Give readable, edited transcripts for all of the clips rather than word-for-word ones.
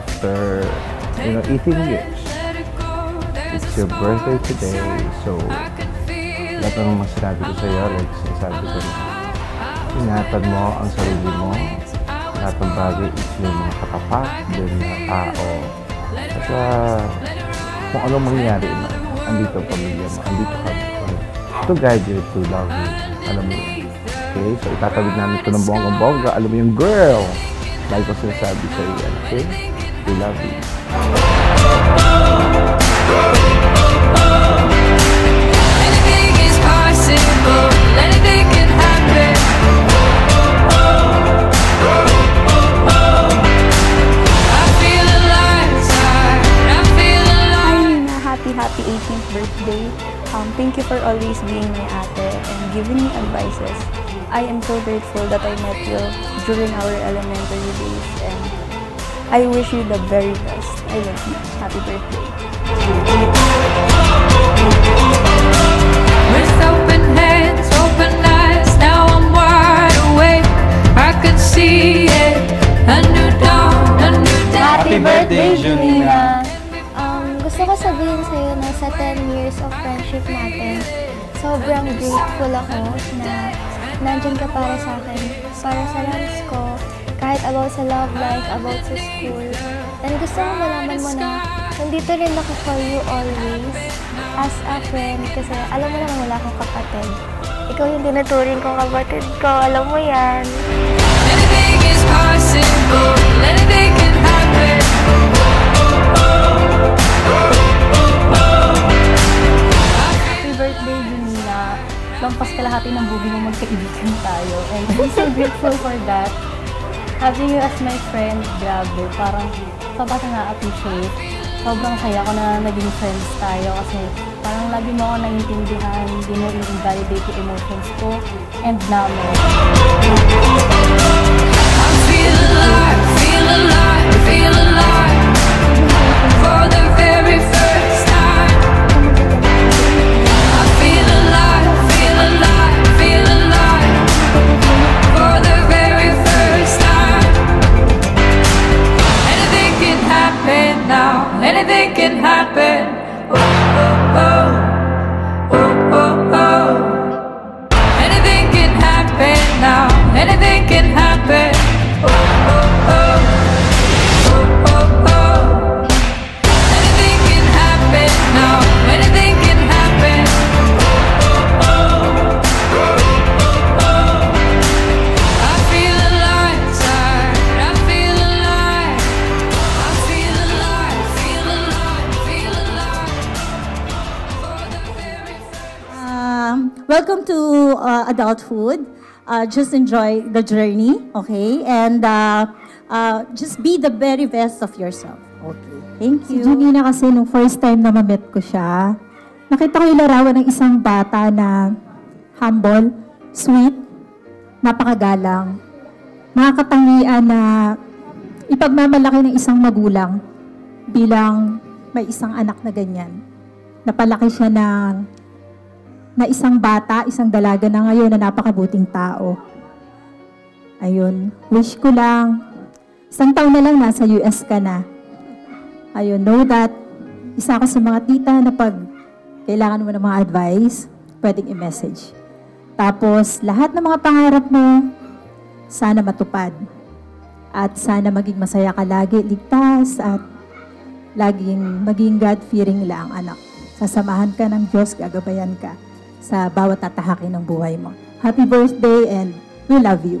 after, eating years. It's your birthday today, so lahat ng mga sinabi ko sa'yo, like sinasabi ko na ingatan mo ang sarili mo. Lahat ng bagay is may mga katapat din na tao. At kung anong mangyayari na, andito ang pamilya mo, andito ka to guide you, to love you. Alam mo yun. Okay? So itatawid namin ito ng bonggang-bongga. Alam mo yung girl. Like ko sinasabi sa iyo. Okay? We love you. Anything is possible. Anything can happen. I feel alive inside. I feel alive. Happy 18th birthday. Thank you for always being my ate and giving me advices. I am so grateful that I met you during our elementary days, and I wish you the very best. I love you. Happy birthday. With open hands, open eyes, now I'm wide awake. I can see it. A new dawn, a new day. Happy birthday, Junina! Gusto ko sabihin sa'yo na sa 10 years of friendship natin, sobrang grateful ako na nandyan ka para sa akin, para sa lives ko, kahit about sa love life, about sa school. And gusto ko malaman mo na nandito rin ako for you always as a friend kasi alam mo naman wala akong kapatid. Ikaw yung tinuturing kong kapatid ko, alam mo yan. Anything is possible. Anything can happen. Happy birthday, Junina. Lampas kalahati ng buhay mo magkaibigan tayo. And I'm so grateful for that. Having you as my friend, grabe. Parang sobrang na-appreciate. Sobrang saya ko na naging friends tayo kasi parang lagi mo ako naiintindihan, hindi mo i-invalidate yung emotions ko and namin. I feel alive, feel alive, feel alive. For the very first time. I feel alive, feel alive, feel alive. For the very first time. Anything can happen now. Anything can happen. Oh, oh, oh. Oh, oh, oh. Anything can happen now. Anything can happen. Oh, oh, oh. Oh, oh, oh. Anything can happen now. Anything can happen. Oh, oh, oh. I feel alive inside. I feel alive. I feel alive. Feel alive. Feel alive. For the very first. Welcome to adulthood. Just enjoy the journey, okay? And just be the very best of yourself. Okay. Thank Si you. Junina kasi nung first time na ma-met ko siya, nakita ko yung larawan ng isang bata na humble, sweet, napakagalang, nakakatangian na ipagmamalaki ng isang magulang bilang may isang anak na ganyan. Napalaki siya na isang bata, isang dalaga na ngayon na napakabuting tao. Ayun, wish ko lang, isang taon na lang nasa US ka na. Ayun, know that, isa ako sa mga tita na pag kailangan mo ng mga advice, pwedeng i-message. Tapos, lahat ng mga pangarap mo, sana matupad. At sana maging masaya ka lagi, ligtas, at maging God-fearing lang, anak. Sasamahan ka ng Diyos, gagabayan ka sa bawat tatahakin ng buhay mo. Happy birthday and we love you.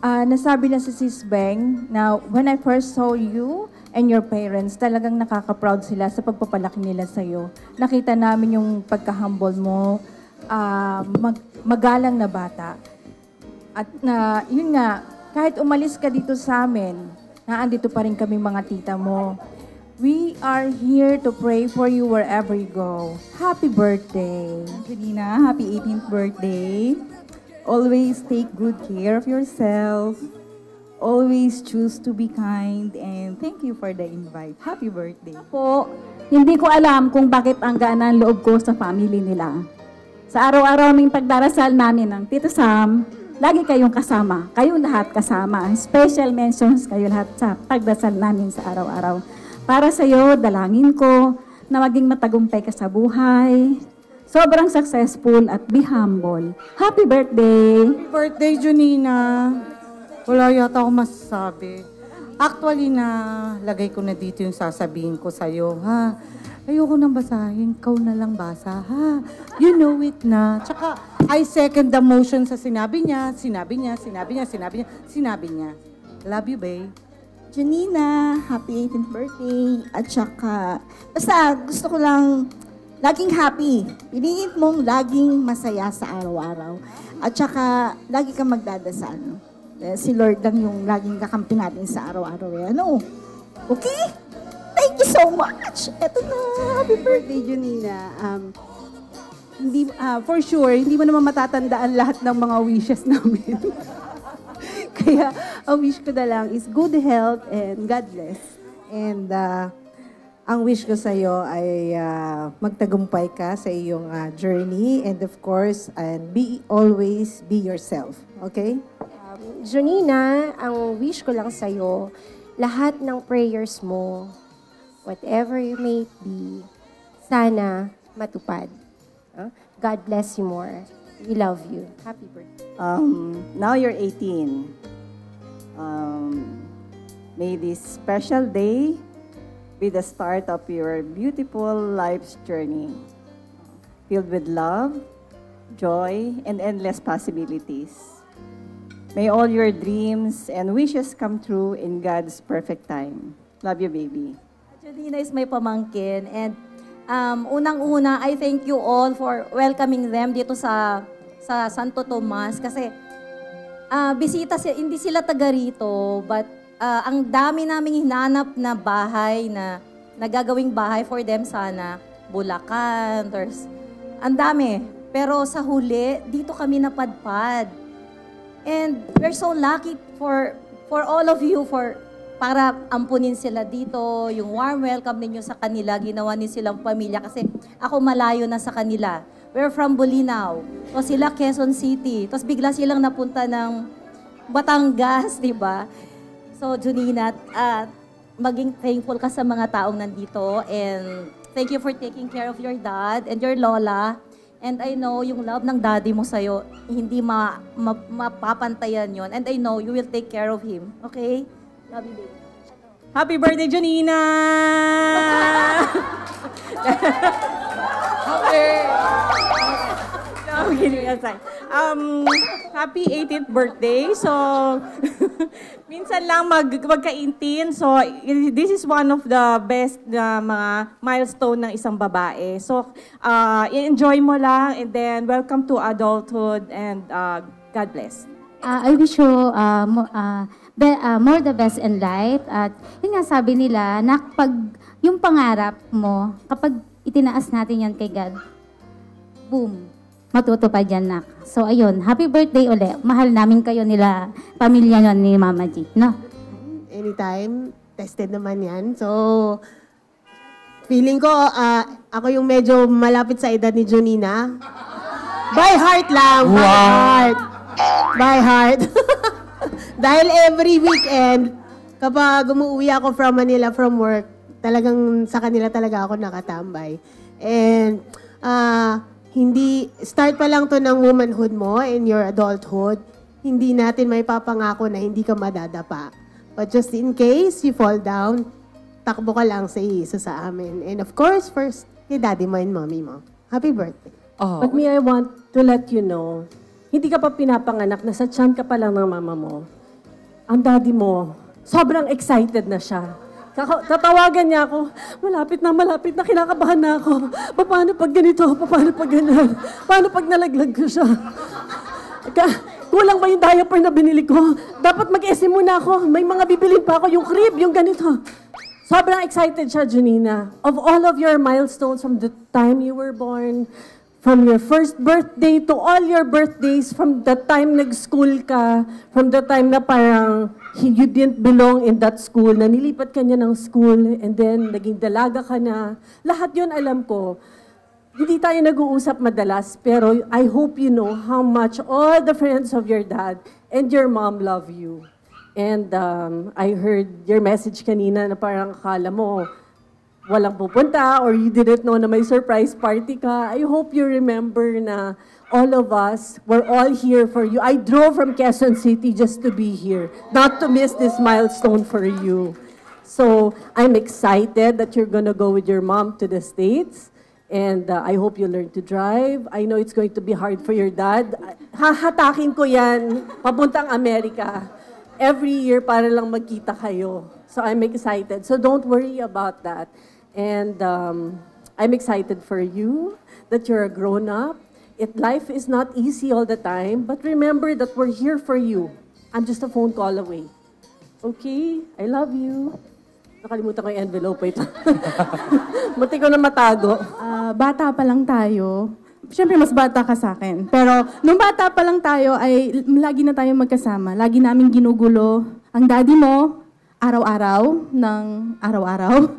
Nasabi na si Sis Beng na when I first saw you and your parents, talagang nakaka-proud sila sa pagpapalaki nila sa'yo. Nakita namin yung pagka-humble mo, magalang na bata. At yun nga, kahit umalis ka dito sa amin, naandito pa rin kami mga tita mo. We are here to pray for you wherever you go. Happy birthday! Junina, happy 18th birthday. Always take good care of yourself. Always choose to be kind. And thank you for the invite. Happy birthday. Po, hindi ko alam kung bakit ang gaan ng loob ko sa family nila. Sa araw-araw ming pagdarasal namin ng Tito Sam, lagi kayong kasama. Kayong lahat kasama. Special mentions kayo lahat sa pagdasal namin sa araw-araw. Para sa iyo, dalangin ko na maging matagumpay ka sa buhay. Sobrang successful at be humble. Happy birthday! Happy birthday, Junina. Wala yata akong masasabi. Actually, lagay ko na dito yung sasabihin ko sa'yo, ha? Ayoko nang basahin, ikaw na lang basa, ha? You know it na. Tsaka, I second the motion sa sinabi niya. Love you, babe. Janina, happy 18th birthday. At saka, basta gusto ko lang laging happy. Piliin mong laging masaya sa araw-araw. At saka, lagi kang magdadasal. Si Lord lang yung laging kakampi natin sa araw-araw. Ano? Okay? Thank you so much. Eto na. Happy birthday, Janina. For sure, hindi mo naman matatandaan lahat ng mga wishes namin. Kaya, ang wish ko na lang is good health and God bless. And ang wish ko sa'yo ay magtagumpay ka sa iyong journey. And of course, and always be yourself. Okay? Junina, ang wish ko lang sa'yo, lahat ng prayers mo, whatever you may be, sana matupad. God bless you more. We love you. Happy birthday. Now you're 18. May this special day be the start of your beautiful life's journey, filled with love, joy, and endless possibilities. May all your dreams and wishes come true in God's perfect time. Love you, baby. Janina is my pamangkin. And unang-una, I thank you all for welcoming them dito sa Santo Tomas. Kasi bisita sila, hindi sila taga rito, but ang dami naming hinanap na bahay, na nagagawing bahay for them sana. Bulacan, ang dami. Pero sa huli, dito kami napadpad. And we're so lucky for all of you para ampunin sila dito, yung warm welcome ninyo sa kanila, ginawa niyo silang pamilya kasi ako malayo na sa kanila. We're from Bolinao. So sila Quezon City. Tapos bigla silang napunta ng Batangas, di ba? So Junina, maging thankful ka sa mga taong nandito, and thank you for taking care of your dad and your lola. And I know yung love ng daddy mo sa'yo, hindi mapapantayan yon. And I know you will take care of him. Okay? Love you, baby. Happy birthday, Junina! No, kidding aside. Happy 18th birthday. So, minsan lang magka-18. So, this is one of the best na mga milestone ng isang babae. So, enjoy mo lang, and then welcome to adulthood, and God bless. I wish you more the best in life. At yun nga sabi nila, na yung pangarap mo, kapag itinaas natin yan kay God, boom, matutupad yan, nak. So, ayun, happy birthday ulit. Mahal namin kayo nila, pamilya nyo ni Mama G, no? Anytime, tested naman yan. So, feeling ko, ako yung medyo malapit sa edad ni Junina. By heart lang, by heart. By heart. Dahil every weekend, kapag umuwi ako from Manila from work, talagang sa kanila talaga ako nakatambay. And, hindi, start pa lang to ng womanhood mo in your adulthood. Hindi natin may papangako na hindi ka madadapa. But just in case you fall down, takbo ka lang sa isa sa amin. And of course, first, kay daddy mo and mommy mo. Happy birthday. Oh. But me, I want to let you know, hindi ka pa pinapanganak, nasa tiyan ka pa lang ng mama mo. Ang daddy mo, sobrang excited na siya. Tatawagan niya ako, malapit na, kinakabahan na ako. Paano pag ganito? Paano pag ganyan? Paano pag nalaglag ko siya? Kulang ba yung diaper na binili ko? Dapat mag-SM muna ako. May mga bibilin pa ako, yung crib, yung ganito. Sobrang excited siya, Junina. Of all of your milestones from the time you were born, from your first birthday to all your birthdays, from the time nag-school ka, from the time na parang you didn't belong in that school, na nilipat ka niya ng school, and then naging dalaga ka na. Lahat yun alam ko. hindi tayo nag-uusap madalas, pero I hope you know how much all the friends of your dad and your mom love you. And I heard your message kanina na parang akala mo walang pupunta or you didn't know na may surprise party ka. I hope you remember na all of us, we're all here for you. I drove from Quezon City just to be here, not to miss this milestone for you. So I'm excited that you're gonna go with your mom to the States. And I hope you learn to drive. I know it's going to be hard for your dad. Hahatakin ko yan papuntang Amerika every year para lang magkita kayo. So I'm excited. So don't worry about that. And I'm excited for you that you're a grown-up. Life is not easy all the time, but remember that we're here for you. I'm just a phone call away. Okay? I love you. Nakalimutan ko yung envelope ito. Buti ko na matago. Bata pa lang tayo. Siyempre, mas bata ka sa akin. Pero, nung bata pa lang tayo, ay lagi na tayo magkasama. Lagi namin ginugulo ang daddy mo, araw-araw, ng araw-araw.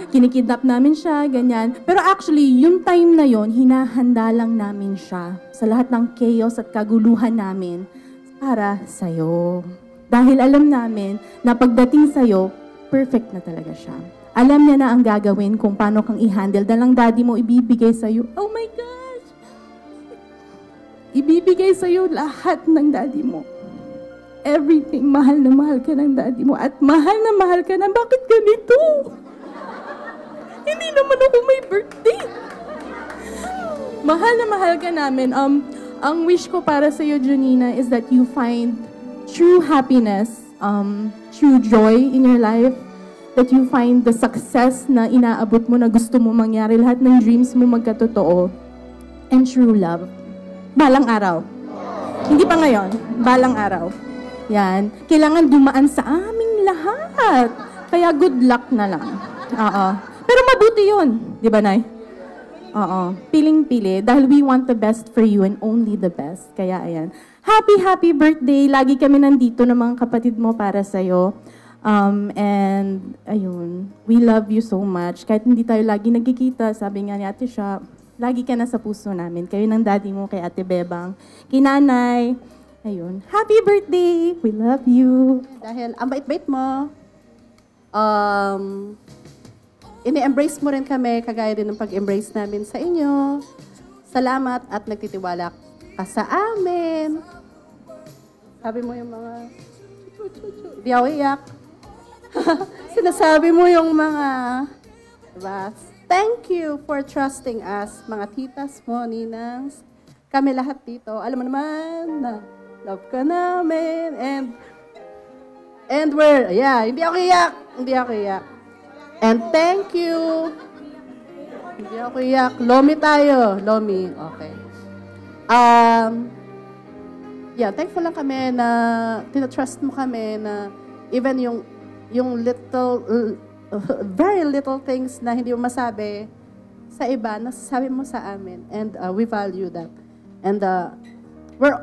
Kinikidnap namin siya, ganyan. Pero actually, yung time na yon hinahanda lang namin siya sa lahat ng chaos at kaguluhan namin para sa'yo. Dahil alam namin na pagdating sa'yo, perfect na talaga siya. Alam niya na ang gagawin kung paano kang i-handle. Dahil ang daddy mo ibibigay sa'yo. Oh my gosh! Ibibigay sa'yo lahat ng daddy mo. Everything. Mahal na mahal ka ng daddy mo. At mahal na mahal ka na. Bakit ganito? Hindi naman ako may birthday. Mahal na mahal ka namin. Ang wish ko para sa'yo, Junina, is that you find true happiness, true joy in your life, that you find the success na inaabot mo na gusto mo mangyari, lahat ng dreams mo magkatotoo, and true love. Balang araw. Hindi pa ngayon, balang araw. Yan. Kailangan dumaan sa aming lahat. Kaya good luck na lang. Oo. Pero mabuti yun. Di ba, Nay? Oo. Piling-pili. Dahil we want the best for you and only the best. Kaya ayan. Happy birthday. Lagi kami nandito ng mga kapatid mo para sa'yo. And, ayun, we love you so much. Kahit hindi tayo lagi nagkikita, sabi nga ni Ate Shop, lagi ka na sa puso namin. Kayo ng daddy mo, kay Ate Bebang, kay Nanay. Ayun, happy birthday! We love you. Dahil ang bait-bait mo, ini-embrace mo rin kami, kagaya din ng pag-embrace namin sa inyo. Salamat at nagtitiwala ka sa amin. Sabi mo yung mga... Di ako iyak. Sinasabi mo yung mga, diba? Thank you for trusting us, mga titas mo, ninangs. Kami lahat dito. Alam mo naman na love ka namin. And we're, yeah, hindi ako iyak. And thank you. Hindi ako iyak. Lomi tayo. Lomi. Okay. Yeah, thankful lang kami na tinatrust mo kami na even yung little, very little things na hindi mo masabi sa iba, nasasabi mo sa amin. And we value that. And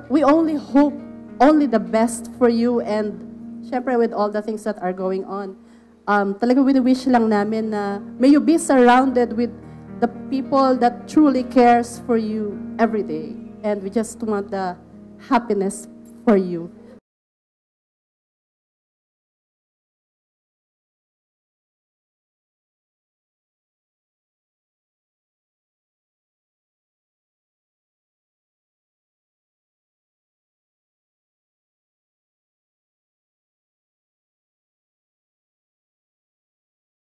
we only hope only the best for you and syempre with all the things that are going on. Talaga wish lang namin na may you be surrounded with the people that truly cares for you every day. And we just want the happiness for you.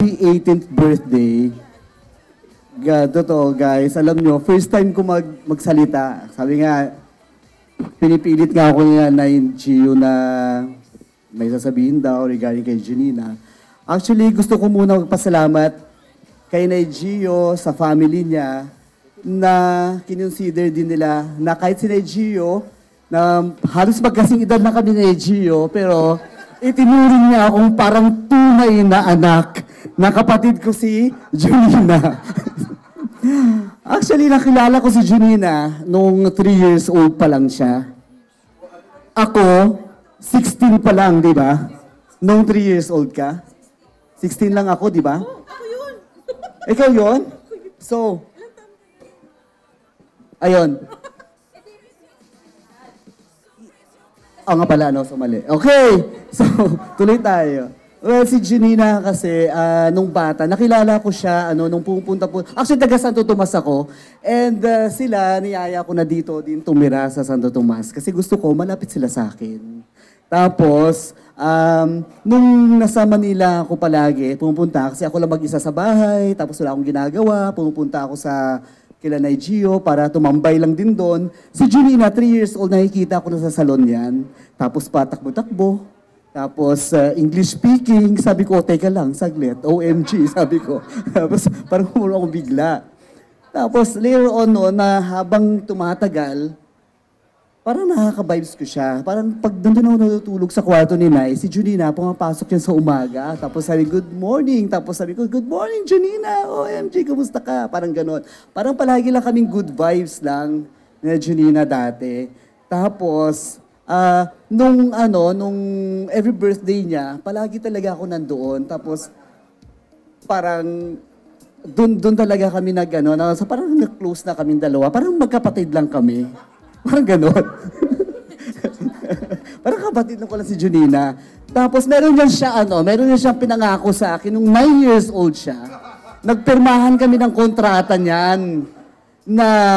Happy 18th birthday. Totoo guys, alam nyo, first time ko magsalita. Sabi nga, pinipilit nga ako niya na yung Gio na may sasabihin daw regarding kay Junina. Actually, gusto ko muna magpasalamat kay Nay Gio sa family niya na kinonsider din nila na kahit si Nay Gio, na halos magkasing edad na kami ni Nay Gio, pero itinuring niya akong parang tunay na anak na kapatid ko si Junina. Actually, nakilala ko si Junina nung 3 years old pa lang siya. Ako, 16 pa lang, di ba? Nung 3 years old ka? 16 lang ako, di ba? Ako yun. Ikaw yun? So, Ayun. Nga pala, no? So, mali. Okay. So, tuloy tayo. Well, si Junina kasi, nung bata, nakilala ko siya, nung pupunta po. Actually, taga Santo Tomas ako. And sila, niyaya ko na dito din tumira sa Santo Tomas. Kasi gusto ko, malapit sila sa akin. Tapos, nung nasa Manila ako palagi, pumupunta, kasi ako lang mag-isa sa bahay, tapos wala akong ginagawa, pumupunta ako sa kila Gio para tumambay lang din doon. Si Junina, 3 years old, nakikita ko na sa salon yan. Tapos patakbo-takbo. Tapos, English speaking, sabi ko, teka lang, saglit, OMG, sabi ko. Tapos, parang humulong ako bigla. Tapos, later on noon, na habang tumatagal, parang nakaka-vibes ko siya. Parang pag nandun ako natutulog sa kwarto ni Nay, si Junina, pumapasok yan sa umaga. Tapos sabi, good morning. Tapos sabi ko, good morning, Junina. OMG, kumusta ka? Parang ganon. Parang palagi lang kaming good vibes lang ni Junina dati. Tapos, nung every birthday niya, palagi talaga ako nandoon. Tapos, parang, doon talaga kami parang nag-close na kaming dalawa. Parang magkapatid lang kami. Parang ganon. Parang kapatid lang ko lang si Junina. Tapos, meron niya siyang pinangako sa akin nung 9 years old siya. Nagpirmahan kami ng kontrata niyan.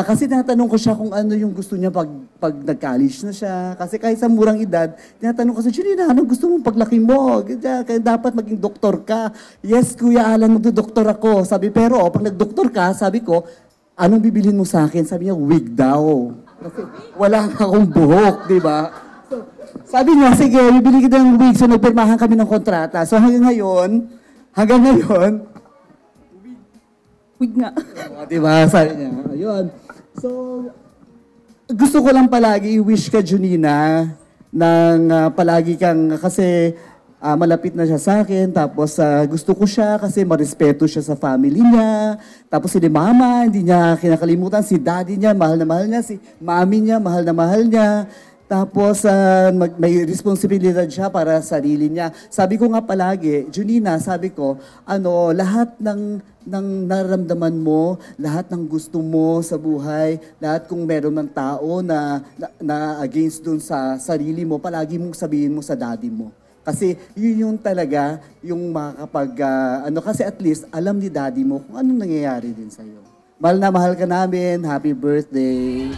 Kasi tinatanong ko siya kung ano yung gusto niya pag nag-college na siya. Kasi kahit sa murang edad, tinatanong ko siya, Junina, anong gusto mong paglaki mo? Kaya dapat maging doktor ka. Yes, Kuya Alan, magdodoktor ako. Sabi, pero pag nag-doktor ka, sabi ko, anong bibilhin mo sa akin? Sabi niya, wig daw. Kasi wala akong buhok, di ba? So, sabi niya, sige, bibili kita ng wig. So, nagpirmahan kami ng kontrata. So, hanggang ngayon, wig nga. Diba? Sabi niya. Ayun. So, gusto ko lang palagi i-wish ka, Junina, palagi kang, kasi malapit na siya sa akin. Tapos, gusto ko siya kasi marespeto siya sa family niya. Tapos, si mama, hindi niya kinakalimutan. Si daddy niya, mahal na mahal niya. Si mami niya, mahal na mahal niya. Tapos, may responsibilidad siya para sa sarili niya. Sabi ko nga palagi, Junina, sabi ko, lahat ng nararamdaman mo, lahat ng gusto mo sa buhay, lahat kung meron ng tao na against dun sa sarili mo, palagi mong sabihin mo sa daddy mo. Kasi yun yung talaga, yung makakapag, kasi at least alam ni daddy mo kung anong nangyayari din sa'yo. Mahal na mahal ka namin. Happy birthday.